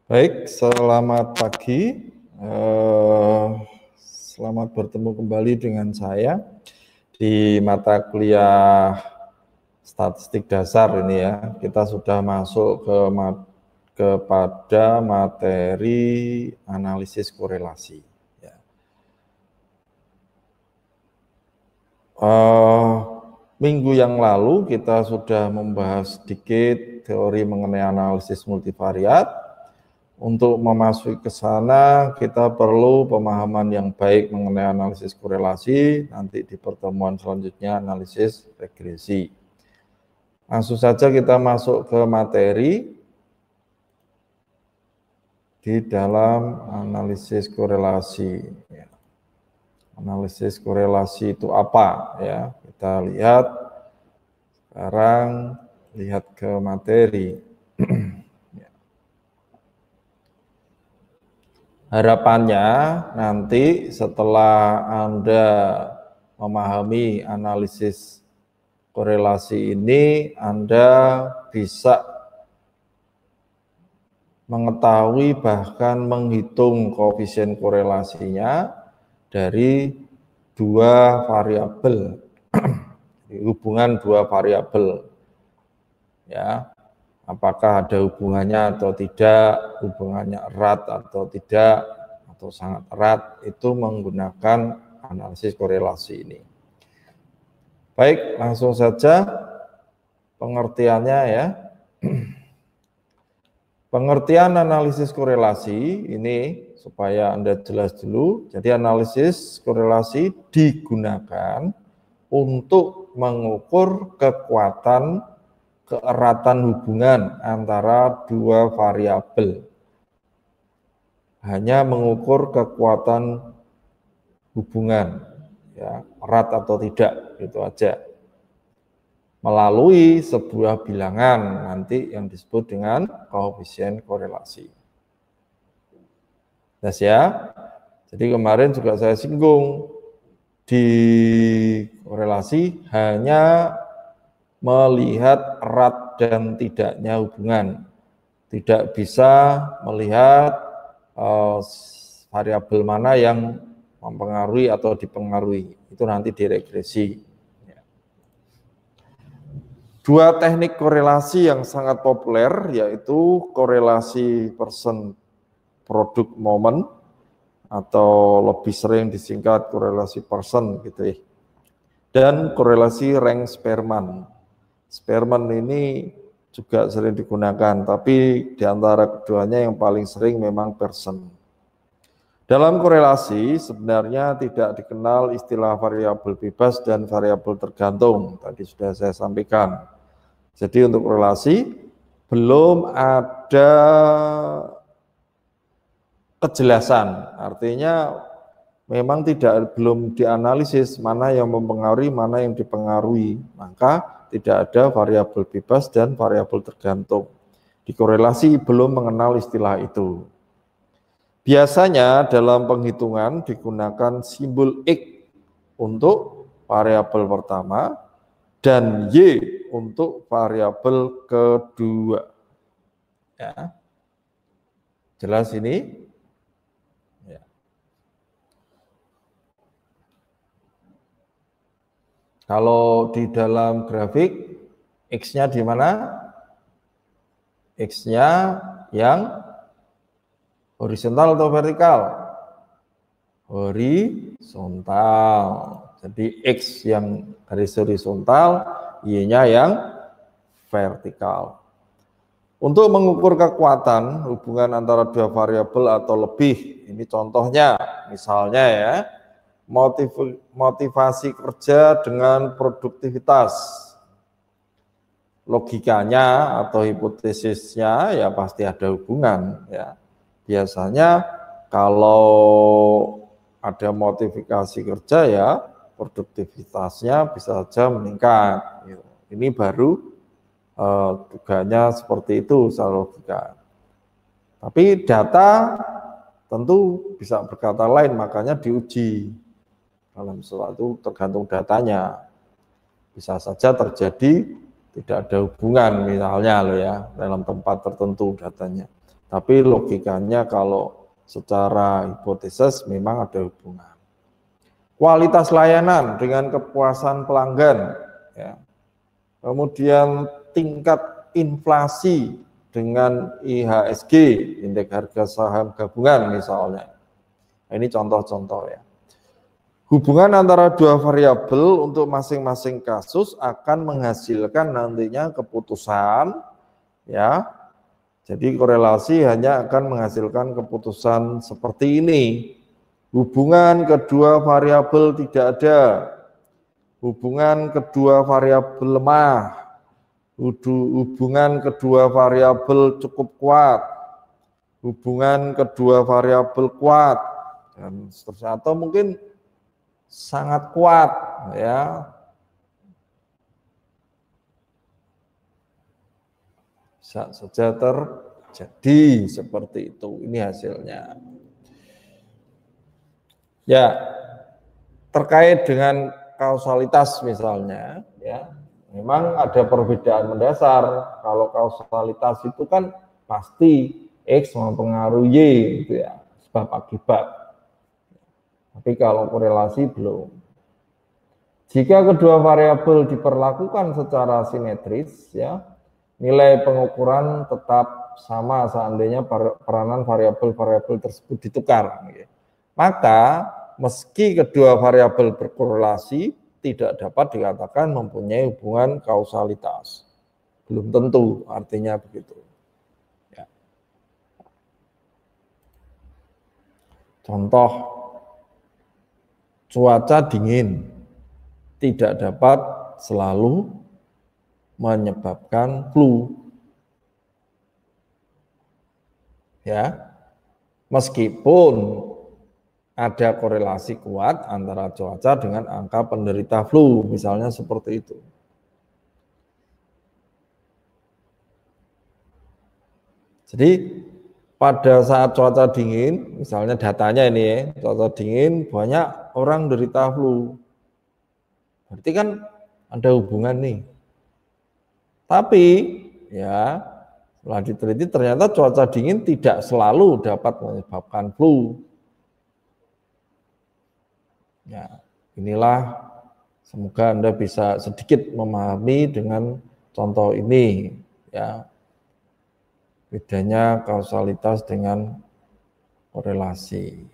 Baik, selamat pagi. Selamat bertemu kembali dengan saya di mata kuliah statistik dasar ini ya. Kita sudah masuk kepada materi analisis korelasi. Ya. Minggu yang lalu kita sudah membahas sedikit teori mengenai analisis multivariat. Untuk memasuki ke sana, kita perlu pemahaman yang baik mengenai analisis korelasi, nanti di pertemuan selanjutnya analisis regresi. Langsung saja kita masuk ke materi di dalam analisis korelasi. Analisis korelasi itu apa? Ya, kita lihat sekarang, lihat ke materi. Harapannya nanti setelah Anda memahami analisis korelasi ini, Anda bisa mengetahui bahkan menghitung koefisien korelasinya dari dua variabel, hubungan dua variabel, ya. Apakah ada hubungannya atau tidak, hubungannya erat atau tidak, atau sangat erat, itu menggunakan analisis korelasi ini. Baik, langsung saja pengertiannya ya. Pengertian analisis korelasi ini supaya Anda jelas dulu. Jadi analisis korelasi digunakan untuk mengukur kekuatan keeratan hubungan antara dua variabel. Hanya mengukur kekuatan hubungan, ya, erat atau tidak, itu aja. Melalui sebuah bilangan nanti yang disebut dengan koefisien korelasi. Jelas ya? Jadi kemarin juga saya singgung di korelasi hanya melihat erat dan tidaknya hubungan, tidak bisa melihat variabel mana yang mempengaruhi atau dipengaruhi, itu nanti diregresi. Dua teknik korelasi yang sangat populer yaitu korelasi person product moment atau lebih sering disingkat korelasi person gitu ya, dan korelasi rank Spearman. Spearman ini juga sering digunakan, tapi di antara keduanya yang paling sering memang person. Dalam korelasi sebenarnya tidak dikenal istilah variabel bebas dan variabel tergantung, tadi sudah saya sampaikan. Jadi untuk korelasi belum ada kejelasan, artinya memang belum dianalisis mana yang mempengaruhi, mana yang dipengaruhi, maka tidak ada variabel bebas dan variabel tergantung. Di korelasi belum mengenal istilah itu. Biasanya dalam penghitungan digunakan simbol X untuk variabel pertama dan Y untuk variabel kedua. Ya. Jelas ini? Ya. Kalau di dalam grafik, X-nya di mana? X-nya yang horizontal atau vertikal? Horizontal. Jadi X yang garis horizontal, Y-nya yang vertikal. Untuk mengukur kekuatan hubungan antara dua variabel atau lebih, ini contohnya, misalnya ya, motivasi kerja dengan produktivitas. Logikanya atau hipotesisnya ya pasti ada hubungan ya. Biasanya kalau ada motivasi kerja ya produktivitasnya bisa saja meningkat. Ini baru dugaannya seperti itu secara logika. Tapi data tentu bisa berkata lain, makanya diuji. Dalam sesuatu tergantung datanya. Bisa saja terjadi tidak ada hubungan misalnya loh ya, dalam tempat tertentu datanya. Tapi logikanya kalau secara hipotesis memang ada hubungan. Kualitas layanan dengan kepuasan pelanggan, ya. Kemudian tingkat inflasi dengan IHSG, indeks harga saham gabungan misalnya. Ini contoh-contoh ya. Hubungan antara dua variabel untuk masing-masing kasus akan menghasilkan nantinya keputusan, ya. Jadi korelasi hanya akan menghasilkan keputusan seperti ini. Hubungan kedua variabel tidak ada. Hubungan kedua variabel lemah. Hubungan kedua variabel cukup kuat. Hubungan kedua variabel kuat. Dan seterusnya. Atau mungkin sangat kuat, ya. Bisa saja terjadi seperti itu. Ini hasilnya. Ya, terkait dengan kausalitas misalnya, ya, memang ada perbedaan mendasar. Kalau kausalitas itu kan pasti X mempengaruhi Y, gitu ya, sebab akibat. Tapi kalau korelasi belum. Jika kedua variabel diperlakukan secara simetris, ya, nilai pengukuran tetap sama seandainya peranan variabel-variabel tersebut ditukar. Maka meski kedua variabel berkorelasi, tidak dapat dikatakan mempunyai hubungan kausalitas. Belum tentu, artinya begitu. Ya. Contoh, cuaca dingin tidak dapat selalu menyebabkan flu. Ya. Meskipun ada korelasi kuat antara cuaca dengan angka penderita flu, misalnya seperti itu. Jadi pada saat cuaca dingin, misalnya datanya ini ya, cuaca dingin banyak orang derita flu. Berarti kan ada hubungan nih. Tapi ya setelah diteliti ternyata cuaca dingin tidak selalu dapat menyebabkan flu. Ya, inilah semoga Anda bisa sedikit memahami dengan contoh ini, ya. Bedanya kausalitas dengan korelasi.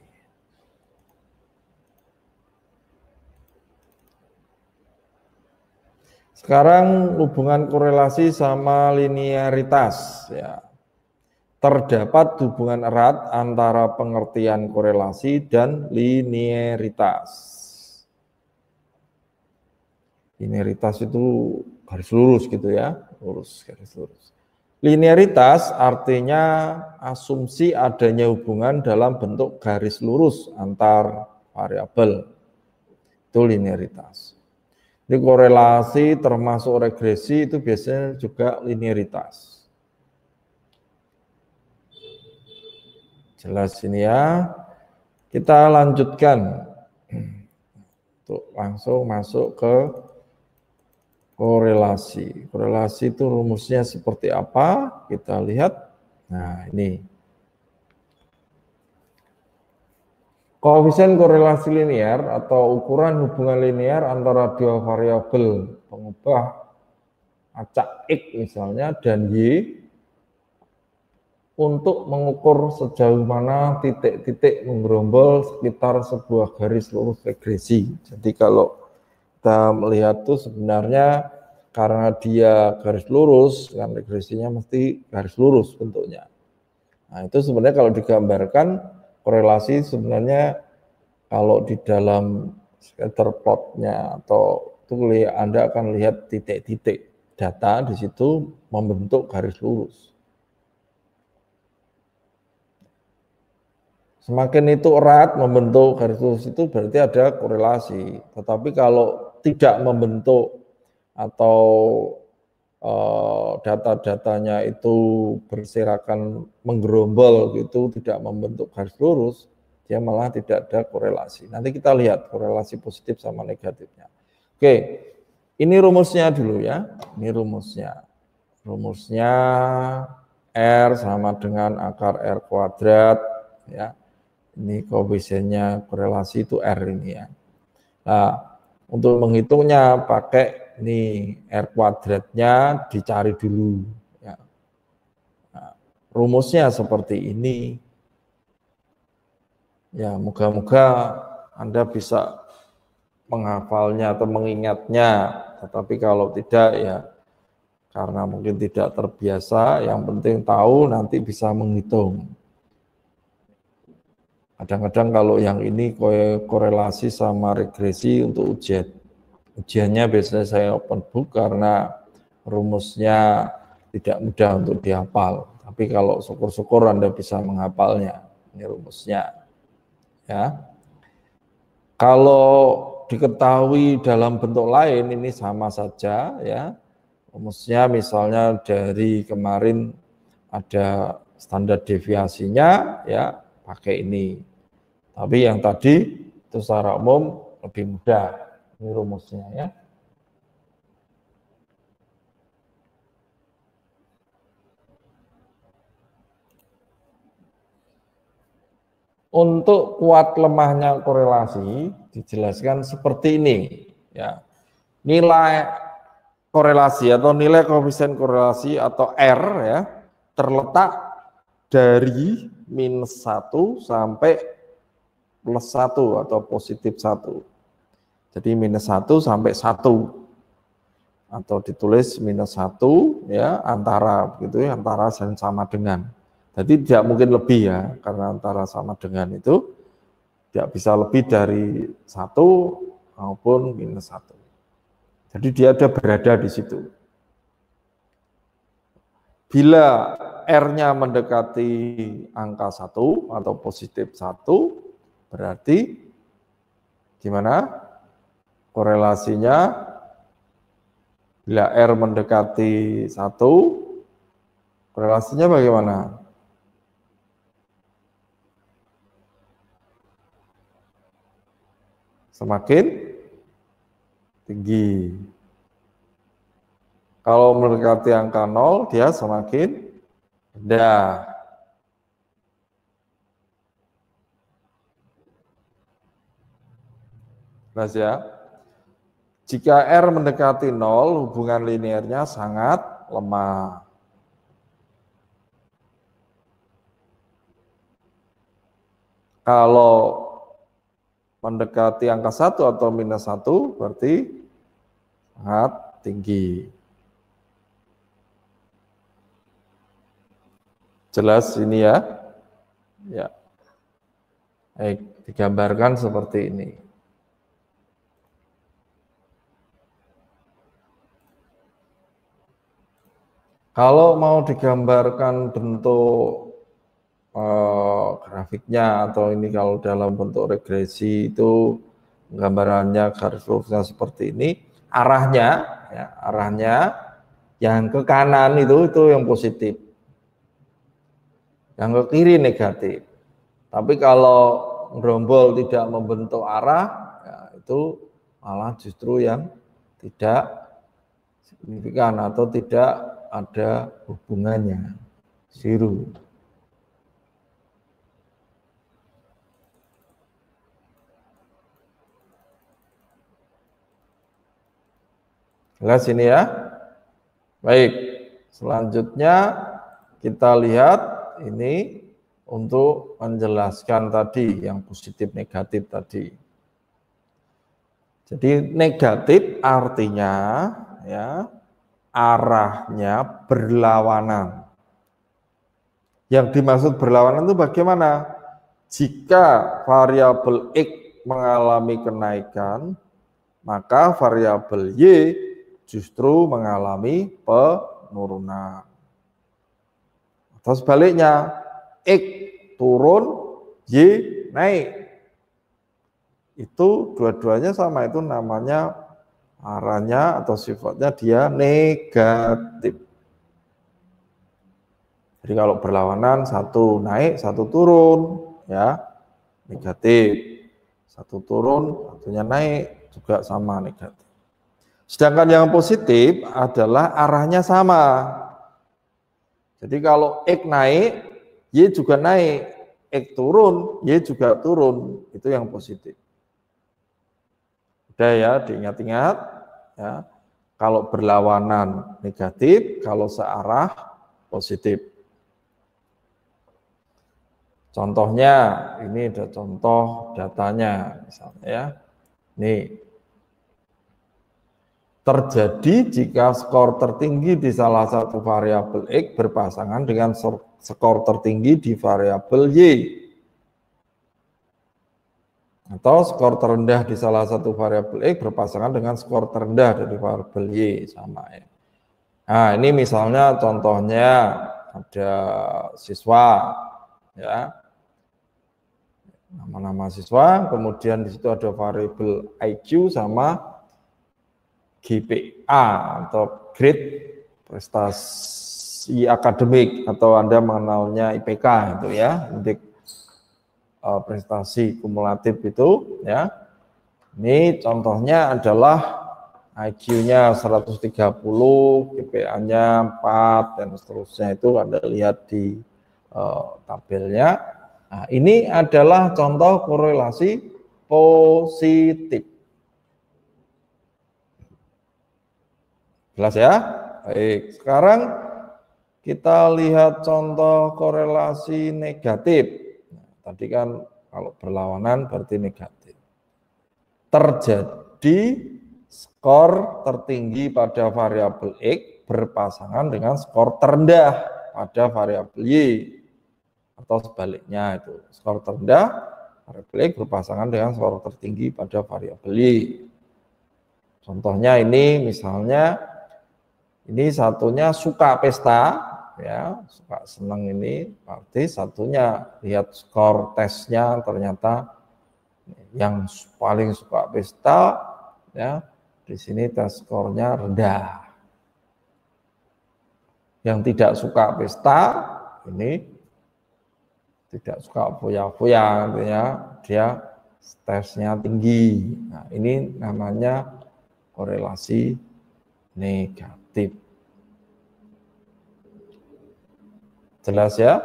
Sekarang hubungan korelasi sama linearitas, ya. Terdapat hubungan erat antara pengertian korelasi dan linearitas. Linearitas itu garis lurus gitu ya, lurus, garis lurus. Linearitas artinya asumsi adanya hubungan dalam bentuk garis lurus antar variabel. Itu linearitas. Jadi korelasi termasuk regresi itu biasanya juga linearitas. Jelas ini ya. Kita lanjutkan. Untuk langsung masuk ke korelasi. Korelasi itu rumusnya seperti apa? Kita lihat. Nah, ini. Koefisien korelasi linear atau ukuran hubungan linear antara dua variabel pengubah acak X misalnya dan Y untuk mengukur sejauh mana titik-titik menggerombol sekitar sebuah garis lurus regresi. Jadi kalau kita melihat tuh sebenarnya karena dia garis lurus, kan regresinya mesti garis lurus bentuknya. Nah itu sebenarnya kalau digambarkan korelasi sebenarnya kalau di dalam scatter plotnya atau itu Anda akan lihat titik-titik data di situ membentuk garis lurus. Semakin itu erat membentuk garis lurus itu berarti ada korelasi. Tetapi kalau tidak membentuk atau data-datanya itu berserakan menggerombol gitu, tidak membentuk garis lurus, dia malah tidak ada korelasi. Nanti kita lihat korelasi positif sama negatifnya. Oke, Ini rumusnya dulu ya. Ini rumusnya. Rumusnya R sama dengan akar R kuadrat ya. Ini koefisiennya korelasi itu R ini ya. Nah, untuk menghitungnya pakai ini R kuadratnya dicari dulu ya. Nah, rumusnya seperti ini. Ya, moga-moga Anda bisa menghafalnya atau mengingatnya. Tetapi kalau tidak ya karena mungkin tidak terbiasa, yang penting tahu nanti bisa menghitung. Kadang-kadang kalau yang ini korelasi sama regresi untuk ujiannya biasanya saya open book karena rumusnya tidak mudah untuk dihafal. Tapi kalau syukur-syukur Anda bisa menghafalnya. Ini rumusnya. Ya. Kalau diketahui dalam bentuk lain ini sama saja ya. Rumusnya misalnya dari kemarin ada standar deviasinya ya pakai ini. Tapi yang tadi itu secara umum lebih mudah. Ini rumusnya ya. Untuk kuat lemahnya korelasi dijelaskan seperti ini ya. Nilai korelasi atau nilai koefisien korelasi atau R ya terletak dari -1 sampai +1 atau +1. Jadi -1 sampai 1 atau ditulis -1 ya antara gitu ya, antara dan sama dengan. Jadi tidak mungkin lebih ya karena antara sama dengan itu tidak bisa lebih dari 1 maupun -1. Jadi dia ada berada di situ. Bila R-nya mendekati angka 1 atau +1, berarti gimana? Korelasinya bila R mendekati 1, korelasinya bagaimana? Semakin tinggi. Kalau mendekati angka 0, dia semakin rendah. Jelas ya? Jika R mendekati 0, hubungan linearnya sangat lemah. Kalau mendekati angka 1 atau -1, berarti sangat tinggi. Jelas ini ya? Ya. Baik, digambarkan seperti ini. Kalau mau digambarkan bentuk grafiknya atau ini kalau dalam bentuk regresi itu gambarannya garis lurusnya seperti ini, arahnya ya, arahnya yang ke kanan itu yang positif, yang ke kiri negatif. Tapi kalau gerombol tidak membentuk arah ya, itu malah justru yang tidak signifikan atau tidak ada hubungannya, zero. Jelas ini ya. Baik, selanjutnya kita lihat ini untuk menjelaskan tadi yang positif negatif tadi. Jadi negatif artinya ya arahnya berlawanan. Yang dimaksud berlawanan itu bagaimana? Jika variabel X mengalami kenaikan, maka variabel Y justru mengalami penurunan. Atau sebaliknya, X turun, Y naik. Itu dua-duanya sama, itu namanya arahnya atau sifatnya dia negatif. Jadi kalau berlawanan satu naik, satu turun, ya negatif. Satu turun, satunya naik, juga sama negatif. Sedangkan yang positif adalah arahnya sama. Jadi kalau X naik, Y juga naik. X turun, Y juga turun. Itu yang positif. Udah ya, diingat-ingat. Ya. Kalau berlawanan negatif, kalau searah positif. Contohnya, ini ada contoh datanya, misalnya ya. Nih, terjadi jika skor tertinggi di salah satu variabel X berpasangan dengan skor tertinggi di variabel Y. Atau skor terendah di salah satu variabel X berpasangan dengan skor terendah dari variabel Y. Sama ya. Nah, ini misalnya contohnya ada siswa, ya, nama-nama siswa, kemudian di situ ada variabel IQ sama GPA atau grade prestasi akademik atau Anda mengenalnya IPK itu ya, indeks prestasi kumulatif itu ya. Ini contohnya adalah IQ-nya 130, GPA-nya 4 dan seterusnya, itu Anda lihat di tabelnya. Nah, ini adalah contoh korelasi positif. Jelas ya? Baik, sekarang kita lihat contoh korelasi negatif. Nah, tadi kan kalau berlawanan berarti negatif. Terjadi skor tertinggi pada variabel X berpasangan dengan skor terendah pada variabel Y. Atau sebaliknya itu, skor terendah variabel X berpasangan dengan skor tertinggi pada variabel Y. Contohnya ini misalnya, ini satunya suka pesta, ya, suka senang ini, berarti satunya lihat skor tesnya ternyata yang paling suka pesta, ya, di sini tes skornya rendah. Yang tidak suka pesta, ini tidak suka foya-foya, artinya dia tesnya tinggi. Nah, ini namanya korelasi negatif. Jelas ya?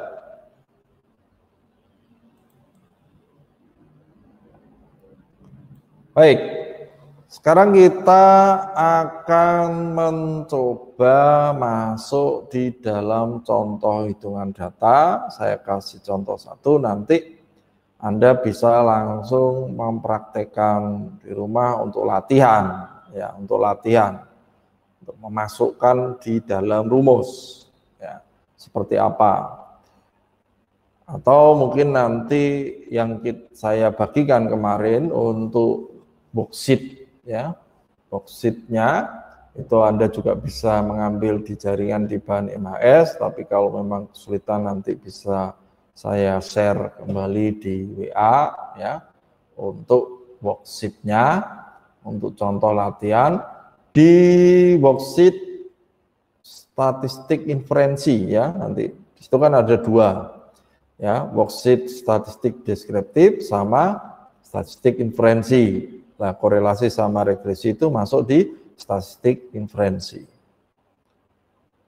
Baik, sekarang kita akan mencoba masuk di dalam contoh hitungan data. Saya kasih contoh satu, nanti Anda bisa langsung mempraktekkan di rumah untuk latihan, ya, untuk latihan. Untuk memasukkan di dalam rumus, ya, seperti apa, atau mungkin nanti yang saya bagikan kemarin untuk worksheet, ya, worksheetnya itu Anda juga bisa mengambil di jaringan di bahan MHS, tapi kalau memang kesulitan nanti bisa saya share kembali di WA, ya, untuk worksheetnya, untuk contoh latihan. Di worksheet statistik inferensi, ya, nanti di situ kan ada dua, ya, worksheet statistik deskriptif sama statistik inferensi. Nah, korelasi sama regresi itu masuk di statistik inferensi.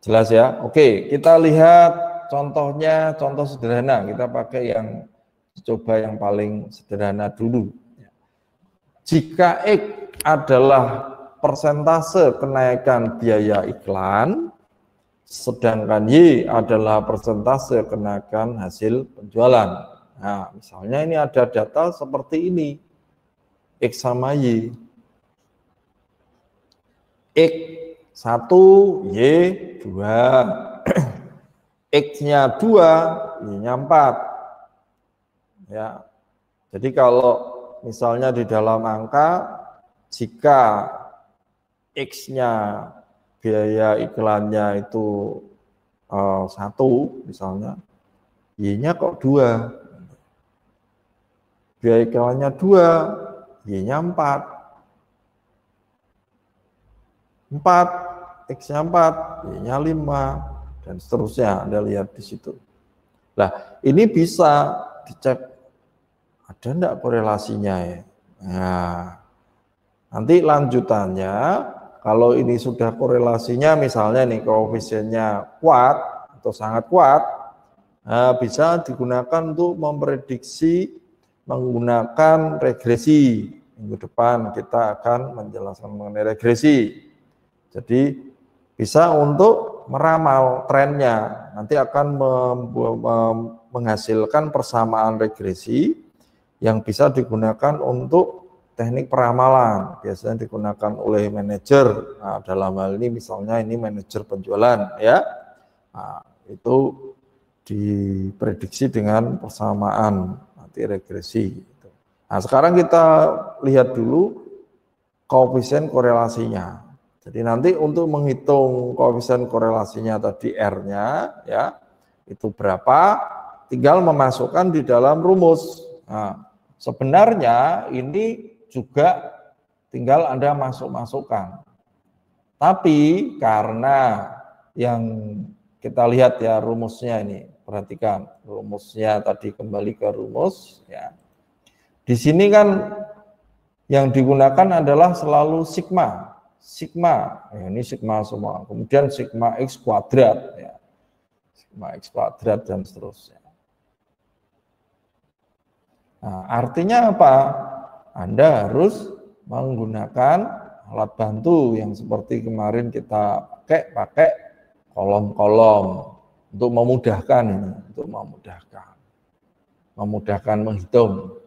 Jelas ya? Oke, kita lihat contohnya, contoh sederhana. Kita pakai yang coba yang paling sederhana dulu. Jika X adalah persentase kenaikan biaya iklan, sedangkan Y adalah persentase kenaikan hasil penjualan. Nah, misalnya ini ada data seperti ini, X sama Y. X 1, Y 2. X-nya 2, Y-nya 4. Ya. Jadi kalau misalnya di dalam angka, jika X-nya biaya iklannya itu 1 misalnya, Y-nya kok 2. Biaya iklannya 2, Y-nya 4. 4, X-nya 4, Y-nya 5, dan seterusnya. Anda lihat di situ. Nah, ini bisa dicek, ada enggak korelasinya ya? Nah, nanti lanjutannya kalau ini sudah korelasinya misalnya nih koefisiennya kuat atau sangat kuat, nah, bisa digunakan untuk memprediksi menggunakan regresi. Minggu depan kita akan menjelaskan mengenai regresi. Jadi bisa untuk meramal trennya, nanti akan menghasilkan persamaan regresi yang bisa digunakan untuk teknik peramalan. Biasanya digunakan oleh manajer. Nah, dalam hal ini misalnya ini manajer penjualan ya. Nah, itu diprediksi dengan persamaan nanti regresi. Nah, sekarang kita lihat dulu koefisien korelasinya. Jadi nanti untuk menghitung koefisien korelasinya tadi R-nya ya, itu berapa, tinggal memasukkan di dalam rumus. Nah, sebenarnya ini juga tinggal Anda masukkan. Tapi karena yang kita lihat ya rumusnya ini, perhatikan rumusnya tadi, kembali ke rumus ya. Di sini kan yang digunakan adalah selalu sigma. Sigma, ya, ini sigma semua. Kemudian sigma X kuadrat, ya. Sigma X kuadrat dan seterusnya. Nah, artinya apa? Anda harus menggunakan alat bantu yang seperti kemarin kita pakai kolom-kolom untuk memudahkan ini, untuk memudahkan menghitung.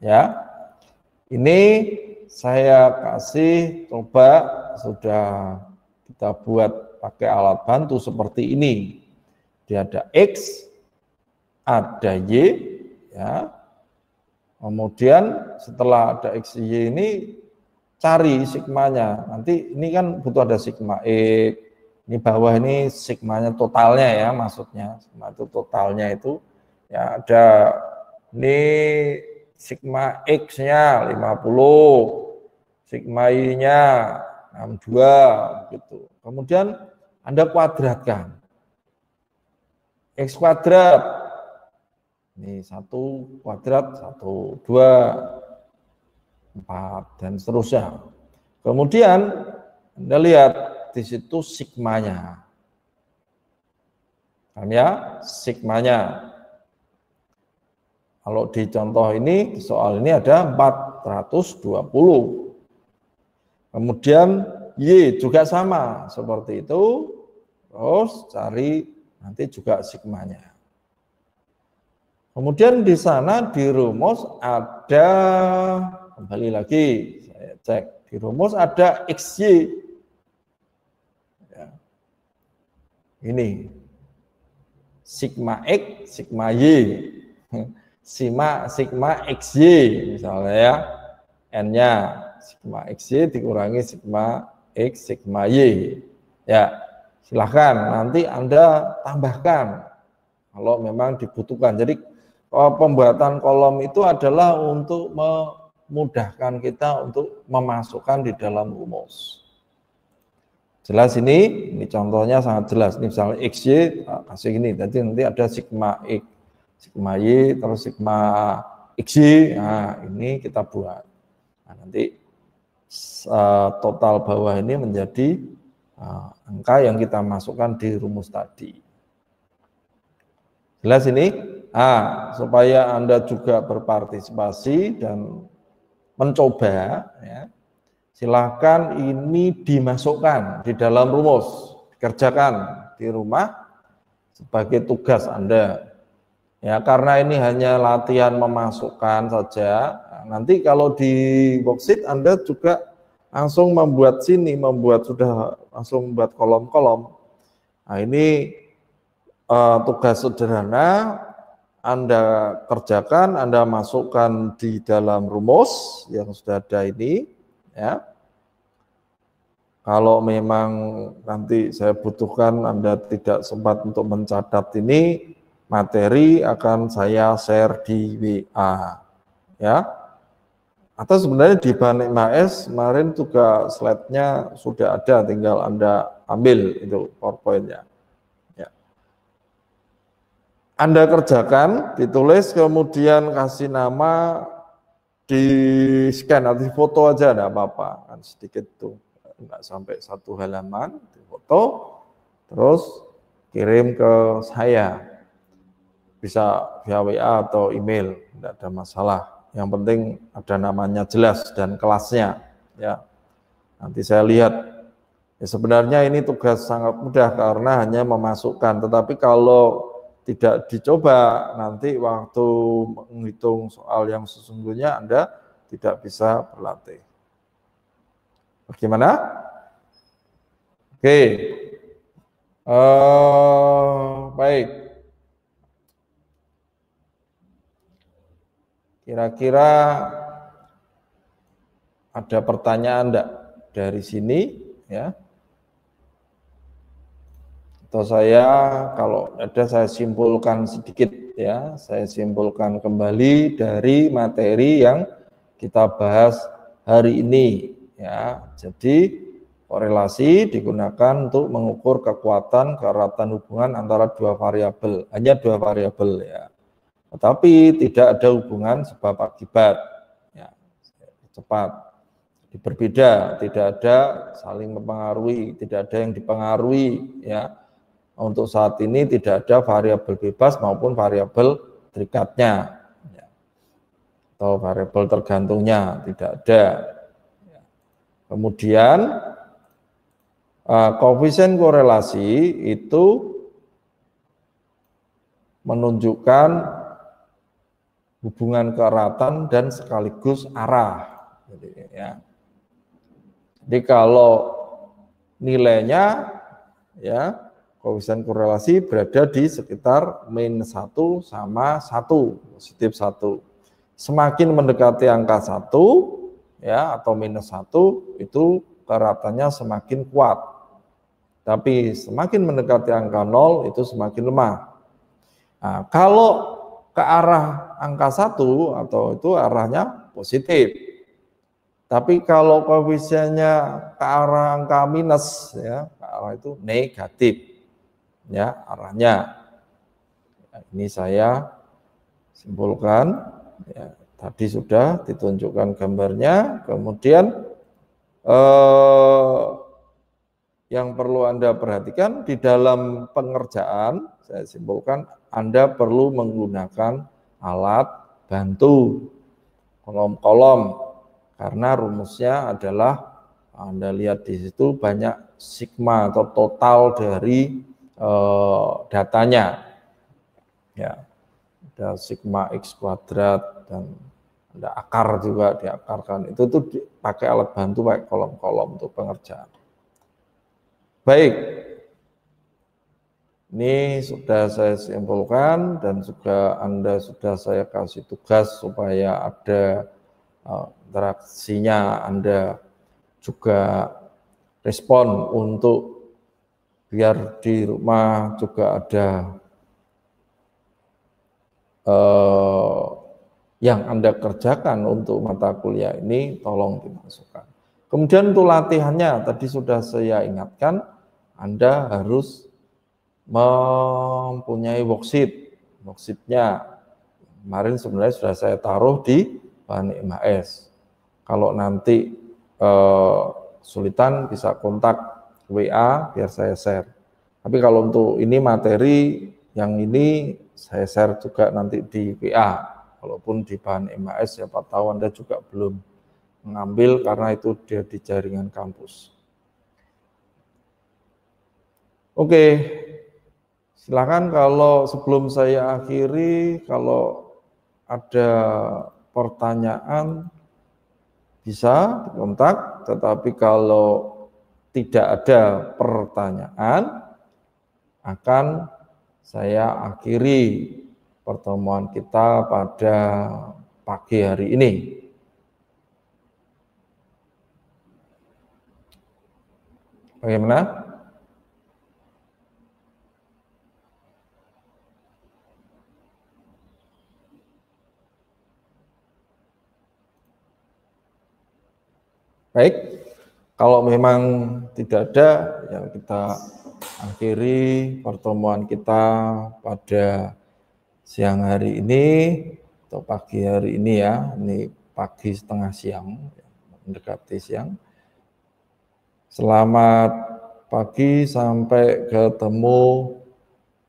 Ya, ini saya kasih coba sudah kita buat pakai alat bantu seperti ini. Dia ada X, ada Y, ya. Kemudian setelah ada X, Y ini cari sigmanya. Nanti ini kan butuh ada sigma X. Ini bawah ini sigmanya totalnya ya, maksudnya sigma itu totalnya itu ya ada ini sigma X-nya 50, sigma Y-nya 62 gitu. Kemudian Anda kuadratkan. X kuadrat. Ini 1 kuadrat, 1, 2, 4 dan seterusnya. Kemudian Anda lihat di situ sigmanya. Paham ya? Sigmanya. Kalau di contoh ini, soal ini ada 420. Kemudian Y juga sama, seperti itu. Terus cari nanti juga sigmanya. Kemudian di sana di rumus ada, kembali lagi, saya cek. Di rumus ada XY. Ya. Ini. Sigma X, sigma Y. Sigma XY misalnya ya, N-nya sigma XY dikurangi sigma X, sigma Y. Ya, silahkan nanti Anda tambahkan kalau memang dibutuhkan. Jadi pembuatan kolom itu adalah untuk memudahkan kita untuk memasukkan di dalam rumus. Jelas ini contohnya sangat jelas. Ini misalnya XY kasih ini, nanti ada sigma X, sigma Y, terus sigma XY, nah ini kita buat. Nah, nanti total bawah ini menjadi angka yang kita masukkan di rumus tadi. Jelas ini? Supaya Anda juga berpartisipasi dan mencoba, ya, silakan ini dimasukkan di dalam rumus, dikerjakan di rumah sebagai tugas Anda. Ya, karena ini hanya latihan memasukkan saja. Nanti kalau di worksheet Anda juga langsung membuat sudah langsung membuat kolom-kolom. Nah, ini tugas sederhana Anda kerjakan, Anda masukkan di dalam rumus yang sudah ada ini, ya. Kalau memang nanti saya butuhkan Anda tidak sempat untuk mencatat ini, materi akan saya share di WA, ya. Atau sebenarnya di Bahan MAS kemarin juga slide-nya sudah ada, tinggal Anda ambil itu PowerPoint-nya. Ya. Anda kerjakan, ditulis, kemudian kasih nama di scan atau di foto aja enggak apa-apa, kan sedikit tuh, enggak sampai 1 halaman, di foto, terus kirim ke saya, bisa via WA atau email, enggak ada masalah. Yang penting ada namanya jelas dan kelasnya, ya. Nanti saya lihat. Ya, sebenarnya ini tugas sangat mudah karena hanya memasukkan, tetapi kalau tidak dicoba, nanti waktu menghitung soal yang sesungguhnya Anda tidak bisa berlatih. Bagaimana? Oke, baik. Kira-kira ada pertanyaan enggak dari sini, ya? Atau saya, kalau ada saya simpulkan sedikit, ya, saya simpulkan kembali dari materi yang kita bahas hari ini, ya. Jadi korelasi digunakan untuk mengukur kekuatan keratan hubungan antara 2 variabel, hanya 2 variabel, ya. Tetapi tidak ada hubungan sebab akibat, ya. Cepat. Berbeda, tidak ada saling mempengaruhi, tidak ada yang dipengaruhi, ya. Untuk saat ini tidak ada variabel bebas maupun variabel terikatnya, ya, atau variabel tergantungnya, tidak ada. Kemudian koefisien korelasi itu menunjukkan hubungan keratan dan sekaligus arah. Jadi kalau nilainya, ya, koefisien korelasi berada di sekitar -1 sama 1, positif 1. Semakin mendekati angka 1, ya, atau -1, itu keratannya semakin kuat. Tapi semakin mendekati angka 0, itu semakin lemah. Nah, kalau ke arah angka 1, atau itu arahnya positif. Tapi kalau koefisiennya ke arah angka minus, ya, ke arah itu negatif, ya, arahnya. Ini saya simpulkan, ya, tadi sudah ditunjukkan gambarnya. Kemudian yang perlu Anda perhatikan di dalam pengerjaan, saya simpulkan Anda perlu menggunakan alat bantu, kolom-kolom, karena rumusnya adalah Anda lihat di situ banyak sigma atau total dari datanya, ya, ada sigma x kuadrat dan ada akar juga diakarkan. Itu tuh pakai alat bantu, pakai kolom-kolom untuk pengerjaan. Baik, ini sudah saya simpulkan dan juga Anda sudah saya kasih tugas supaya ada interaksinya, Anda juga respon untuk biar di rumah juga ada yang Anda kerjakan untuk mata kuliah ini, tolong dimasukkan. Kemudian untuk latihannya, tadi sudah saya ingatkan, Anda harus mempunyai worksheet. Worksheetnya kemarin sebenarnya sudah saya taruh di bahan MHS. Kalau nanti kesulitan bisa kontak WA biar saya share. Tapi kalau untuk ini materi yang ini saya share juga nanti di WA. Walaupun di bahan MHS siapa tahu Anda juga belum mengambil karena itu dia di jaringan kampus. Oke, silakan kalau sebelum saya akhiri, kalau ada pertanyaan bisa dikontak, tetapi kalau tidak ada pertanyaan, akan saya akhiri pertemuan kita pada pagi hari ini. Bagaimana? Baik, kalau memang tidak ada, ya kita akhiri pertemuan kita pada siang hari ini atau pagi hari ini, ya. Ini pagi setengah siang, mendekati siang. Selamat pagi sampai ketemu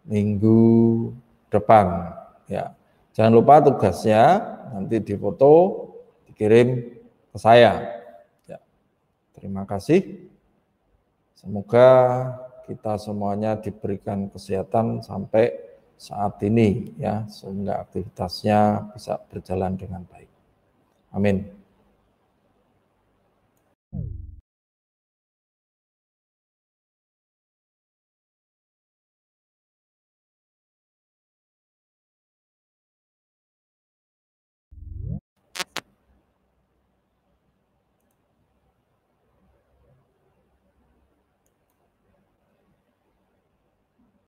minggu depan. Ya, jangan lupa tugasnya nanti difoto, dikirim ke saya. Ya, terima kasih. Semoga kita semuanya diberikan kesehatan sampai saat ini, ya, sehingga aktivitasnya bisa berjalan dengan baik. Amin.